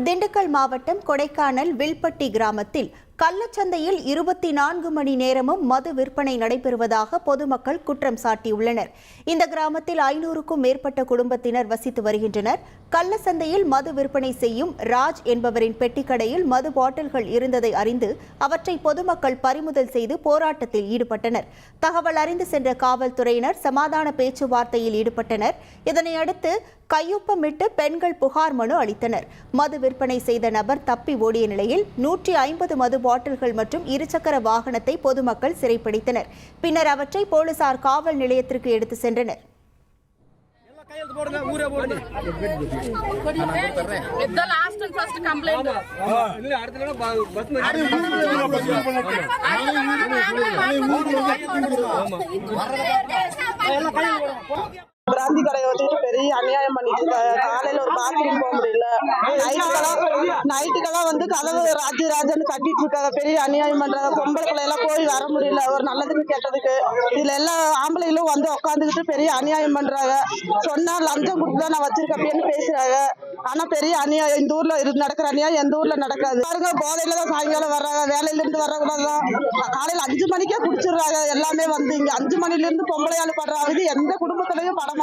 திண்டுக்கல் மாவட்டம் கொடைக்கானல் வில்பட்டி கிராமத்தில் கள்ளச்சந்தையில் 24 மணி நேரமும் மது விற்பனை நடைபெறுவதாக பொதுமக்கள் குற்றம் சாட்டியுள்ளனர். இந்த கிராமத்தில் 500க்கும் மேற்பட்ட குடும்பத்தினர் வசித்து வருகின்றனர். கள்ளச்சந்தையில் மது விற்பனை செய்யும் ராஜ் என்பவரின் பெட்டிக்கடையில் மது பாட்டில்கள் இருந்ததை அறிந்து அவற்றை பொதுமக்கள் பறிமுதல் செய்து போராட்டத்தில் ஈடுபட்டனர். தகவல் அறிந்து சென்ற காவல்துறையினர் சமாதான பேச்சுவார்த்தையில் ஈடுபட்டனர். இதனையடுத்து கையொப்பமிட்டு பெண்கள் புகார் மனு அளித்தனர். மது விற்பனை செய்த நபர் தப்பி ஓடிய நிலையில் 150 மது பாட்டில்கள் மற்றும் இருசக்கர வாகனத்தை பொதுமக்கள் சிறைப்பிடித்தனர். பின்னர் அவற்றை போலீசார் காவல் நிலையத்திற்கு எடுத்து சென்றனர். பிராந்தி கடையை வச்சுட்டு பெரிய அநியாயம் பண்ணிட்டு இருக்காங்க. காலையில ஒரு பாத்ரூம் போக முடியல. நைட்டுக்கெல்லாம் வந்து கதவு ராஜன் கட்டிட்டு இருக்காங்க. பெரிய அநியாயம் பண்றாங்க. பொம்பளை பிள்ளையெல்லாம் போய் வர முடியல. ஒரு நல்லதுக்கு கெட்டதுக்கு இதுல எல்லாம் ஆம்பளைகளும் வந்து உட்காந்துக்கிட்டு பெரிய அநியாயம் பண்றாங்க. சொன்னா லஞ்சம் கொடுத்துதான் நான் வச்சிருக்கேன்னு பேசுறாங்க. ஆனா பெரிய அநியாயம் இந்த ஊர்ல நடக்கிற அநியாயம் எந்த ஊர்ல நடக்காது. பாருங்க, போதையில தான் சாயங்காலம் வர்றாங்க. வேலையில இருந்து வர்றவங்கதான் காலையில 5 மணிக்கே குடிச்சிடுறாங்க. எல்லாமே வந்து இங்க 5 மணில இருந்து பொம்பளையாளு படுறாங்க. இது எந்த குடும்பத்திலையும் பட மாட்டாங்க.